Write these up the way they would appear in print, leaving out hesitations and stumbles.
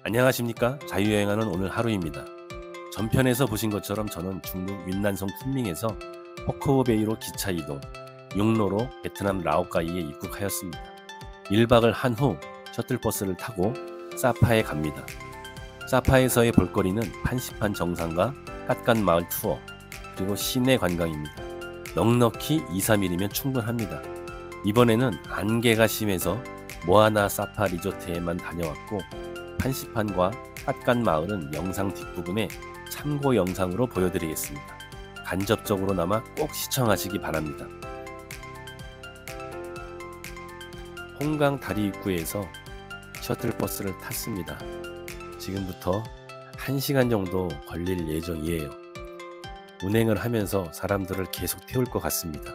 안녕하십니까. 자유여행하는 오늘 하루입니다. 전편에서 보신 것처럼 저는 중국 윈난성 쿤밍에서 호크오베이로 기차 이동, 육로로 베트남 라오까이에 입국하였습니다. 1박을 한 후 셔틀버스를 타고 사파에 갑니다. 사파에서의 볼거리는 판시판 정상과 갓간 마을 투어, 그리고 시내 관광입니다. 넉넉히 2-3일이면 충분합니다. 이번에는 안개가 심해서 모아나 사파 리조트에만 다녀왔고, 판시판과 갓간 마을은 영상 뒷부분에 참고 영상으로 보여드리겠습니다. 간접적으로나마 꼭 시청하시기 바랍니다. 홍강 다리 입구에서 셔틀버스를 탔습니다. 지금부터 1시간 정도 걸릴 예정이에요. 운행을 하면서 사람들을 계속 태울 것 같습니다.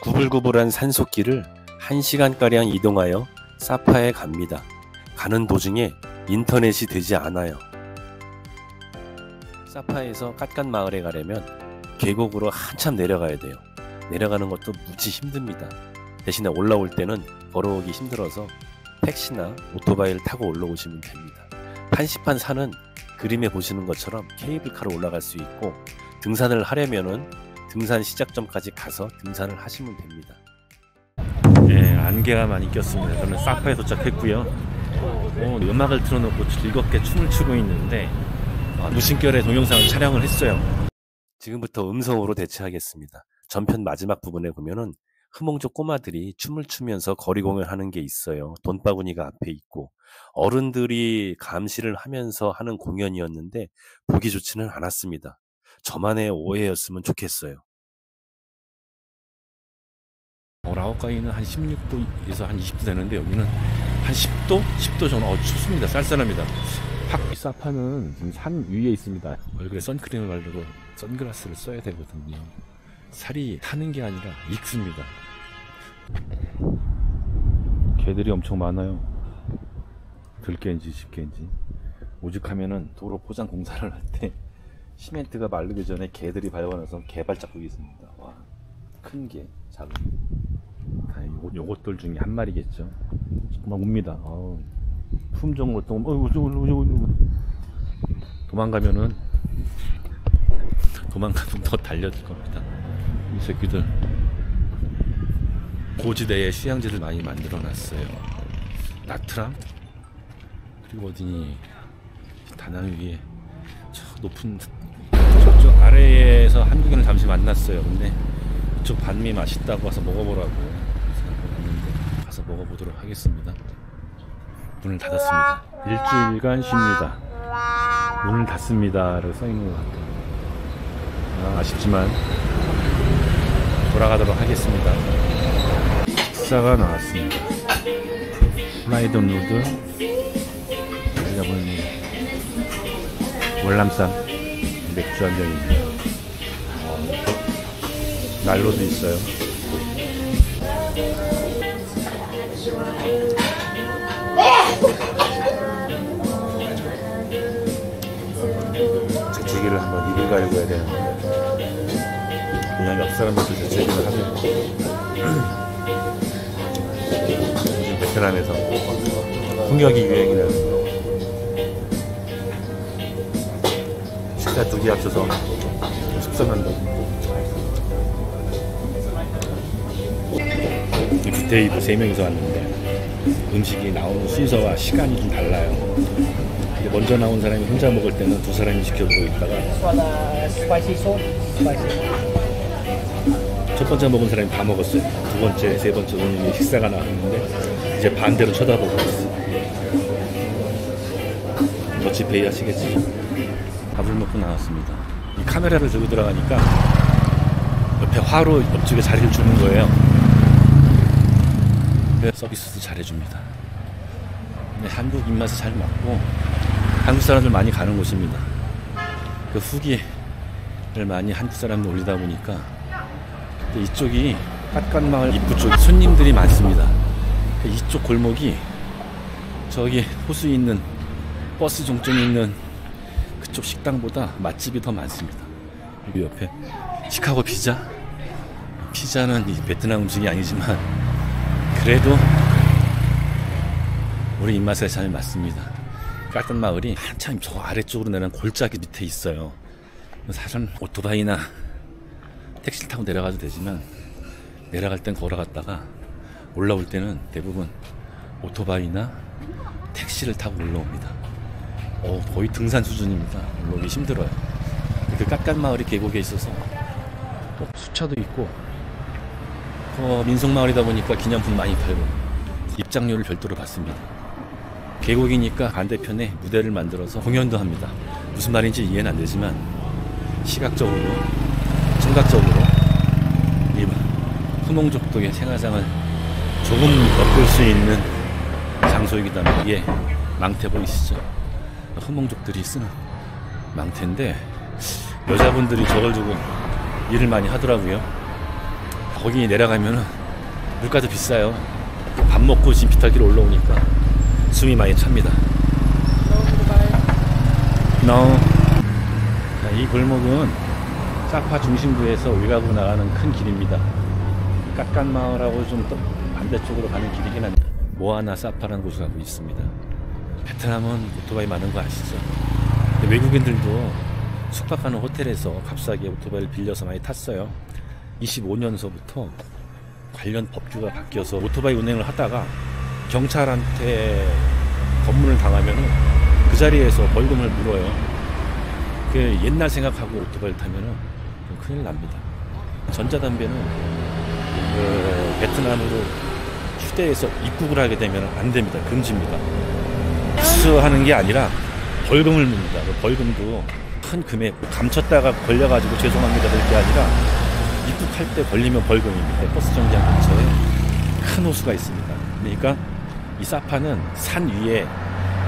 구불구불한 산속길을 1시간가량 이동하여 사파에 갑니다. 가는 도중에 인터넷이 되지 않아요. 사파에서 갓간 마을에 가려면 계곡으로 한참 내려가야 돼요. 내려가는 것도 무지 힘듭니다. 대신에 올라올 때는 걸어오기 힘들어서 택시나 오토바이를 타고 올라오시면 됩니다. 판시판 산은 그림에 보시는 것처럼 케이블카로 올라갈 수 있고, 등산을 하려면은 등산 시작점까지 가서 등산을 하시면 됩니다. 네, 안개가 많이 꼈습니다. 저는 사파에 도착했고요. 음악을 틀어놓고 즐겁게 춤을 추고 있는데 무심결에 동영상을 촬영을 했어요. 지금부터 음성으로 대체하겠습니다. 전편 마지막 부분에 보면은 흐몽족 꼬마들이 춤을 추면서 거리 공연하는 게 있어요. 돈바구니가 앞에 있고, 어른들이 감시를 하면서 하는 공연이었는데 보기 좋지는 않았습니다. 저만의 오해였으면 좋겠어요. 라오카이는 한 16도에서 한 20도 되는데 여기는 한 10도? 10도 정도. 춥습니다. 쌀쌀합니다. 사파는 지금 산 위에 있습니다. 얼굴에 선크림을 바르고 선글라스를 써야 되거든요. 살이 타는 게 아니라 익습니다. 개들이 엄청 많아요. 들개인지 집개인지. 오죽하면은 도로 포장 공사를 할 때 시멘트가 마르기 전에 개들이 밟아놔서 개발자국이 있습니다. 와, 큰 개, 작은 개. 요것들 중에 한 마리겠죠. 막 옵니다. 품종으로 또 도망가면 더 달려들 겁니다. 이 새끼들 고지대에 휴양지를 많이 만들어 놨어요. 나트랑, 그리고 어디니 다낭 위에 저 높은 저쪽 아래에서 한국인을 잠시 만났어요. 근데 이쪽 반미 맛있다고 와서 먹어보라고 생각했는데 가서 먹어보도록 하겠습니다. 문을 닫았습니다. 일주일간 쉬입니다. 문을 닫습니다 라고 써있는 것 같아요. 아쉽지만 돌아가도록 하겠습니다. 식사가 나왔습니다. 프라이드 누드, 우리가 보는 월남쌈, 맥주 한 잔입니다. 난로도 있어요. 재채기를 한번 입을 가리고 해야 되는데 그냥 옆 사람들도 재채기를 하고 있고. 요즘 베트남에서 풍력이 유행이라서 식사 2개 합쳐서 숙성한다고. 뷔페이브 3명이서 왔는데 음식이 나오는 순서와 시간이 좀 달라요. 먼저 나온 사람이 혼자 먹을 때는 2사람이 시켜보고 있다가 첫 번째 먹은 사람이 다 먹었어요. 2번째, 3번째 손님이 식사가 나왔는데 이제 반대로 쳐다보고 있어요. 머치페이 하시겠지? 밥을 먹고 나왔습니다. 이 카메라를 들고 들어가니까 옆에 화로 옆쪽에 자리를 주는 거예요. 그래서 서비스도 잘해줍니다. 근데 한국 입맛에 잘 맞고 한국 사람들 많이 가는 곳입니다. 그 후기를 많이 한국 사람들 올리다 보니까 이쪽이 갓간마을 입구 쪽 손님들이 많습니다. 이쪽 골목이 저기 호수에 있는 버스 종점에 있는 그쪽 식당보다 맛집이 더 많습니다. 여기 옆에 시카고 피자. 피자는 이 베트남 음식이 아니지만 그래도 우리 입맛에 잘 맞습니다. 깔던 마을이 한참 저 아래쪽으로 내려간 골짜기 밑에 있어요. 사실은 오토바이나 택시를 타고 내려가도 되지만 내려갈 땐 걸어갔다가 올라올 때는 대부분 오토바이나 택시를 타고 올라옵니다. 거의 등산 수준입니다. 올라오기 힘들어요. 그 깎간마을이 계곡에 있어서 수차도 있고 민속마을이다 보니까 기념품 많이 팔고 입장료를 별도로 받습니다. 계곡이니까 반대편에 무대를 만들어서 공연도 합니다. 무슨 말인지 이해는 안 되지만 시각적으로, 청각적으로 이 후농족독의 생활상을 조금 엿볼 수 있는 장소이기도 합니다. 이게 망태 보이시죠? 후농족들이 쓰는 망태인데 여자분들이 저걸 두고 일을 많이 하더라고요. 거기 내려가면은 물가도 비싸요. 밥 먹고 지금 비탈길 올라오니까 숨이 많이 찹니다. 자, 이 골목은 사파 중심부에서 외곽으로 나가는 큰 길입니다. 깎간마을하고 좀 더 반대쪽으로 가는 길이긴 한데 모아나 사파라는 곳을 가고 있습니다. 베트남은 오토바이 많은 거 아시죠? 외국인들도 숙박하는 호텔에서 값싸게 오토바이를 빌려서 많이 탔어요. 25년서부터 관련 법규가 바뀌어서 오토바이 운행을 하다가 경찰한테 검문을 당하면 그 자리에서 벌금을 물어요. 그 옛날 생각하고 오토바이를 타면 큰일 납니다. 전자담배는 베트남으로 휴대해서 입국을 하게 되면 안 됩니다. 금지입니다. 수하는 게 아니라 벌금을 묻니다. 벌금도 큰 금액, 감췄다가 걸려가지고 죄송합니다 될 게 아니라 입국할 때 걸리면 벌금입니다. 버스 정류장 근처에 큰 호수가 있습니다. 그러니까 이 사파는 산 위에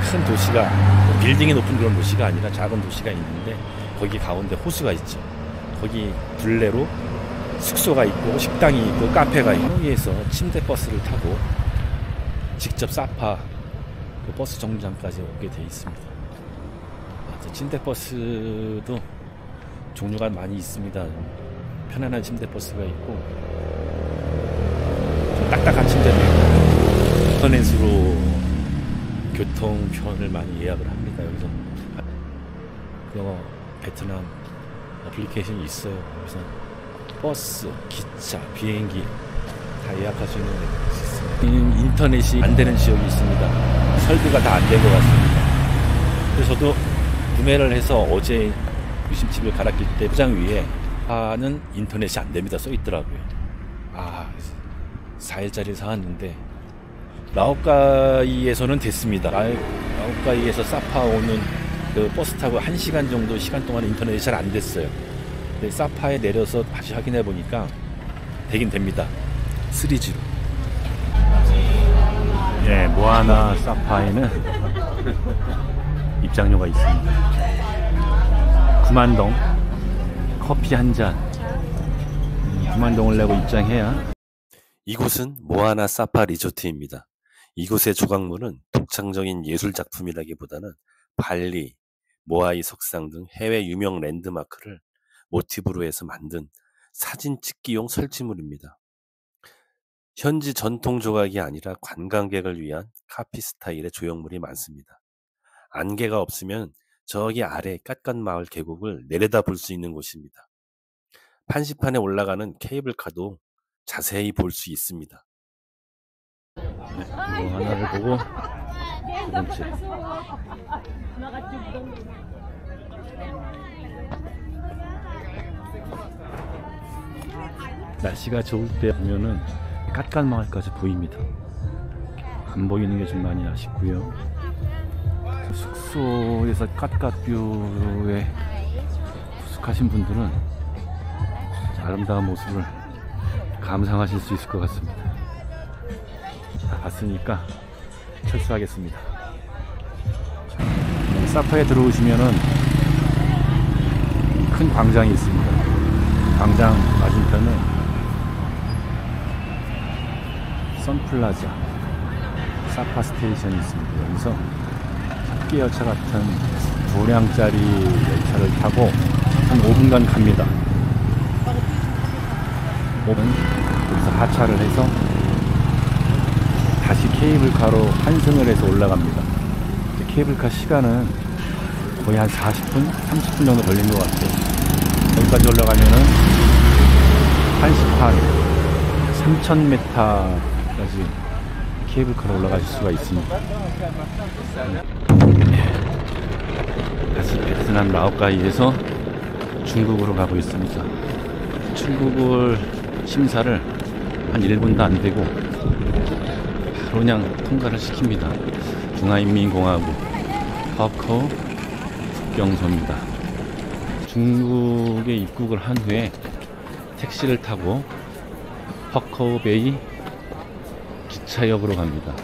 큰 도시가, 빌딩이 높은 그런 도시가 아니라 작은 도시가 있는데 거기 가운데 호수가 있죠. 거기 둘레로 숙소가 있고 식당이 있고 카페가 있고 거기에서 침대 버스를 타고 직접 사파 그 버스 정류장까지 오게 돼 있습니다. 침대 버스도 종류가 많이 있습니다. 편안한 침대 버스가 있고 좀 딱딱한 침대도 있고 인터넷으로 교통편을 많이 예약을 합니다. 여기서 베트남 어플리케이션이 있어요. 그래서 버스, 기차, 비행기 다 예약할 수 있는 데가 있습니다. 인터넷이 안 되는 지역이 있습니다. 설비가 다 안 된 것 같습니다. 그래서 저도 구매를 해서 어제 유심칩을 갈아낄 때 포장 위에 파는 인터넷이 안 됩니다 써 있더라고요. 4일짜리 사왔는데 라오카이에서는 됐습니다. 라오카이에서 사파 오는 그 버스 타고 1시간 정도 시간 동안 인터넷이 잘 안 됐어요. 근데 사파에 내려서 다시 확인해 보니까 되긴 됩니다. 3G로. 예, 모아나 사파에는 입장료가 있습니다. 9만동 커피 한 잔 9만동을 내고 입장해야. 이곳은 모아나 사파 리조트입니다. 이곳의 조각물은 독창적인 예술 작품이라기보다는 발리, 모아이 석상 등 해외 유명 랜드마크를 모티브로 해서 만든 사진 찍기용 설치물입니다. 현지 전통 조각이 아니라 관광객을 위한 카피 스타일의 조형물이 많습니다. 안개가 없으면 저기 아래 깎간마을 계곡을 내려다 볼 수 있는 곳입니다. 판시판에 올라가는 케이블카도 자세히 볼 수 있습니다. 이거 하나를 보고 두 번째. 날씨가 좋을 때 보면은 깎간마을까지 보입니다. 안 보이는 게 좀 많이 아쉽고요. 숙소에서 깎깎뷰에 부숙하신 분들은 아름다운 모습을 감상하실 수 있을 것 같습니다. 다 봤으니까 철수하겠습니다. 사파에 들어오시면은 큰 광장이 있습니다. 광장 맞은편은 선플라자 사파 스테이션이 있습니다. 여기서 합계 열차 같은 2량짜리 열차를 타고 한 5분간 갑니다. 5분 여기서 하차를 해서 다시 케이블카로 환승을 해서 올라갑니다. 케이블카 시간은 거의 한 40분? 30분 정도 걸린 것 같아요. 여기까지 올라가면은 1시 반 3000m까지 케이블카로 올라가실 수가 있습니다. 다시 베트남 라오카이에서 중국으로 가고 있습니다. 중국을 심사를 한 1분도 안 되고 바로 그냥 통과를 시킵니다. 중화인민공화국 허커 국경소입니다. 중국에 입국을 한 후에 택시를 타고 허커베이 기차역으로 갑니다.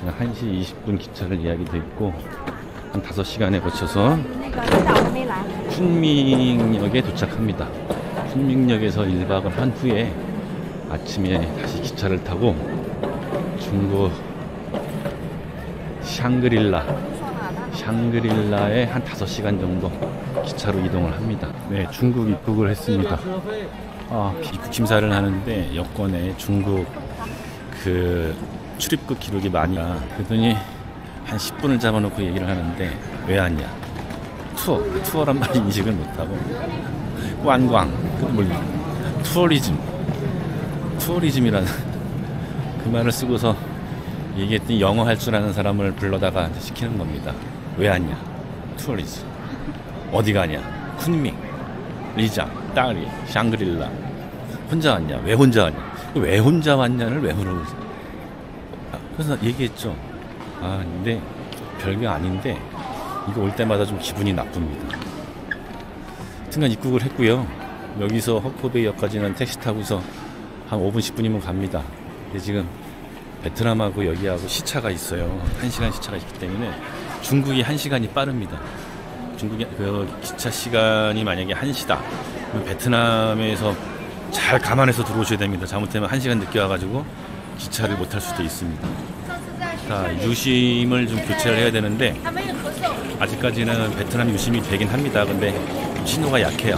1시 20분 기차를 예약이 되어 있고 한 5시간에 거쳐서 쿤밍역에 도착합니다. 쿤밍역에서 1박을 한 후에 아침에 다시 기차를 타고 중국 샹그릴라에 한 5시간 정도 기차로 이동을 합니다. 네, 중국 입국을 했습니다. 입국 심사를 하는데 여권에 중국 그 출입국 기록이 많이 그러더니 한 10분을 잡아놓고 얘기를 하는데 왜 왔냐? 투어란 말 인식을 못하고 관광, 투어리즘이라는 그 말을 쓰고서 얘기했더니 영어 할 줄 아는 사람을 불러다가 시키는 겁니다. 왜 왔냐? 투어리즘. 어디 가냐? 쿤밍, 리장, 따리, 샹그릴라. 혼자 왔냐? 왜 혼자 왔냐? 왜 혼자 왔냐를 왜 물어보세요? 그래서 얘기했죠. 근데 별게 아닌데 이거 올 때마다 좀 기분이 나쁩니다. 하여튼간 입국을 했고요. 여기서 허커베이역까지는 택시 타고서 한 5분 10분이면 갑니다. 근데 지금 베트남하고 여기하고 시차가 있어요. 1시간 시차가 있기 때문에 중국이 1시간이 빠릅니다. 중국의 그 기차 시간이 만약에 1시다. 그럼 베트남에서 잘 감안해서 들어오셔야 됩니다. 잘못하면 1시간 늦게 와가지고 기차를 못 탈 수도 있습니다. 자, 유심을 좀 교체를 해야 되는데 아직까지는 베트남 유심이 되긴 합니다. 근데 신호가 약해요.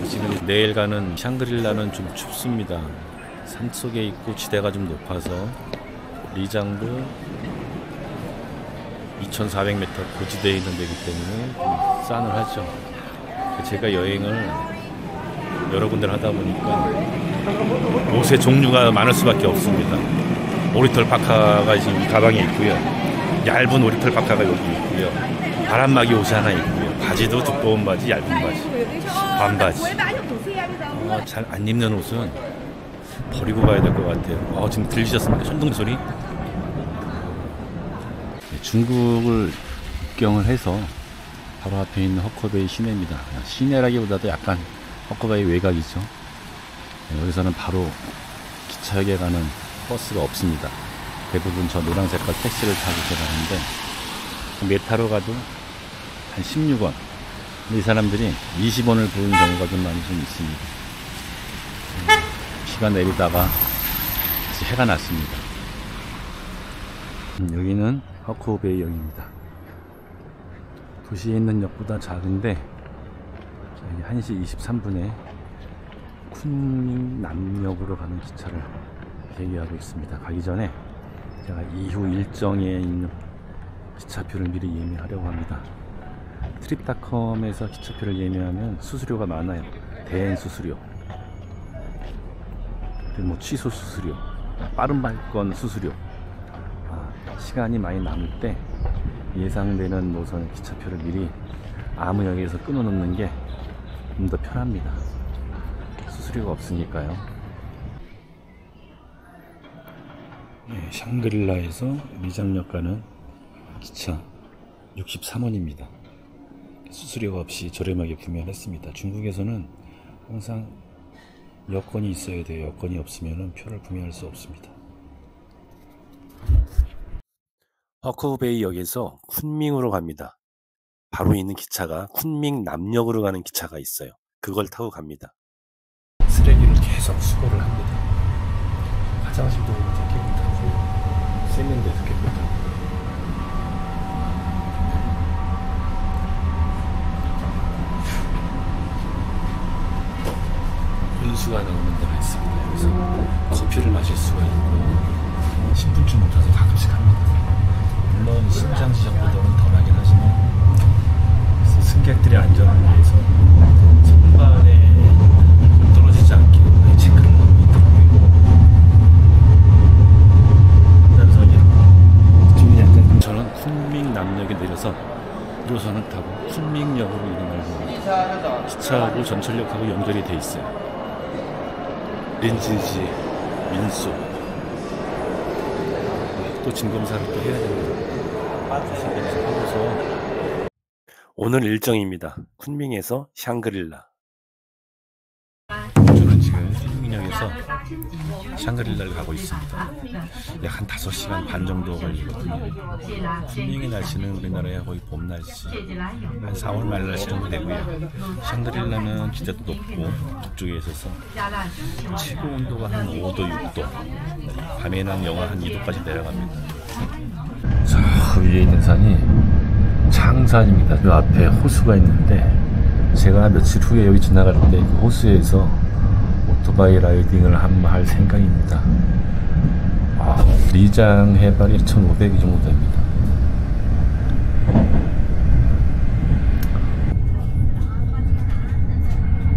지금 내일 가는 샹그릴라는 좀 춥습니다. 산속에 있고 지대가 좀 높아서 리장도 2400m 고지대에 있는 데이기 때문에 좀 싸늘하죠. 제가 여행을 여러 군데를 하다 보니까 옷의 종류가 많을 수밖에 없습니다. 오리털 파카가 지금 가방에 있고요. 얇은 오리털 파카가 여기 있고요. 바람막이 옷이 하나 있고요. 바지도 두꺼운 바지, 얇은 바지, 반바지. 잘 안 입는 옷은 버리고 가야 될 것 같아요. 지금 들리셨습니까? 천둥 소리? 중국을 입경을 해서 바로 앞에 있는 허커베이 시내입니다. 시내라기보다도 약간 허커베이 외곽이죠. 여기서는 바로 기차역에 가는 버스가 없습니다. 대부분 저 노란 색깔 택시를 타고 들어가는데 메타로 가도 한 16원. 이 사람들이 20원을 부르는 경우가 좀 많이 좀 있습니다. 비가 내리다가 다시 해가 났습니다. 여기는 허커베이 역입니다. 도시에 있는 역보다 작은데 여기 1시 23분에 쿤밍 남역으로 가는 기차를 대기하고 있습니다. 가기 전에 제가 이후 일정에 있는 기차표를 미리 예매하려고 합니다. 트립닷컴에서 기차표를 예매하면 수수료가 많아요. 대행 수수료, 그리고 취소 수수료, 빠른 발권 수수료. 시간이 많이 남을 때 예상되는 노선의 기차표를 미리 아무 역에서 끊어놓는 게 좀 더 편합니다. 수수료가 없으니까요. 샹그릴라에서 리장역 가는 기차 63원입니다. 수수료가 없이 저렴하게 구매를 했습니다. 중국에서는 항상 여권이 있어야 돼요. 여권이 없으면 표를 구매할 수 없습니다. 허커베이 역에서 쿤밍으로 갑니다. 바로 있는 기차가 쿤밍 남역으로 가는 기차가 있어요. 그걸 타고 갑니다. 쓰레기를 계속 수거를 합니다. 화장실도 이렇게 깨끗하고 세면대도 깨끗하고. 온수가 나오는 데가 있습니다. 여기서 커피를 마실 수가 있고 10분쯤 못 타서 가끔씩 합니다. 물론 신장 지역보다는 덜하긴 하지만 승객들의 안전을 위해서 선반에 떨어지지 않게 많이 체크를 하고 있더라고요. 단선이랑 저는 쿤밍남역에 내려서 1호선을 타고 쿤밍역으로 이동할 겁니다. 기차하고 전철역하고 연결이 돼 있어요. 린지지, 민수. 또 진검사를 또 해야 됩니다. 하고서 오늘 일정입니다. 쿤밍에서 샹그릴라. 저는 지금 쿤밍역에서 샹그릴라를 가고 있습니다. 약 한 5시간 반 정도 걸리거든요. 쿤밍의 날씨는 우리나라의 거의 봄 날씨, 한 4월 말 날씨 정도 되고요. 샹그릴라는 기대도 높고 북쪽에 있어서 최고 온도가 한 5도, 6도, 밤에는 영하 한 2도까지 내려갑니다. 저 위에 있는 산이 창산입니다. 그 앞에 호수가 있는데 제가 며칠 후에 여기 지나갈 때 그 호수에서 오토바이 라이딩을 한번 할 생각입니다. 리장 해발이 1,500이 정도 됩니다.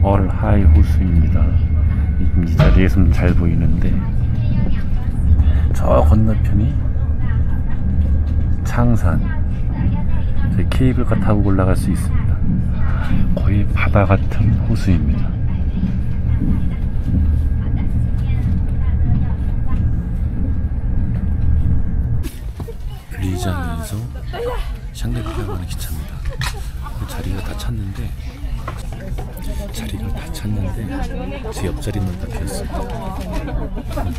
얼하이 호수입니다. 이 자리에서는 잘 보이는데 저 건너편이 창산. 저희 케이블카 타고 올라갈 수 있습니다. 거의 바다 같은 호수입니다. 리장에서 샹그릴라 가는 기차입니다. 그 자리가 다 찼는데 제 옆자리만 다 비었습니다. 아마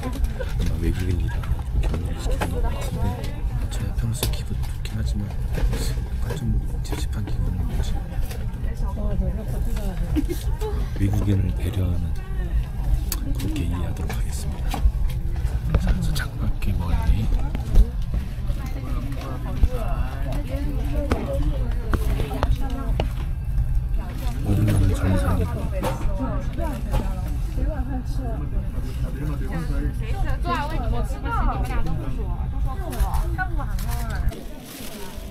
외국인이라 경로를 시키는 것 같은데 저야 평소 기분 좋긴 하지만 약간 좀 찝찝한 기분은 있지. 외국인을 배려하는 그렇게 이해하도록 하겠습니다. 자, 저 창밖에 멀리 오르는 전선이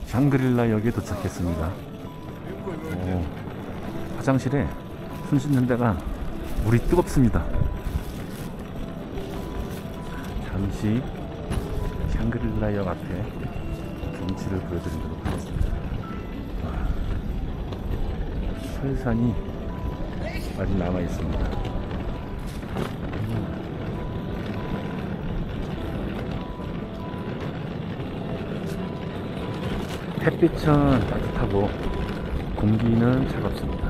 샹그릴라 역에 도착했습니다. 화장실에 손 씻는 데가 물이 뜨겁습니다. 잠시 샹그릴라 역 앞에 경치를 보여드리도록 하겠습니다. 설산이 아직 남아 있습니다. 햇빛은 따뜻하고 공기는 차갑습니다.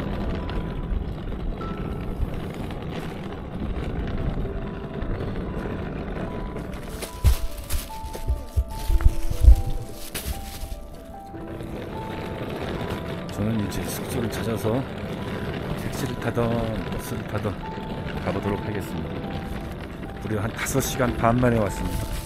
저는 이제 숙소를 찾아서 택시를 타던 버스를 타던 가보도록 하겠습니다. 무려 한 5시간 반 만에 왔습니다.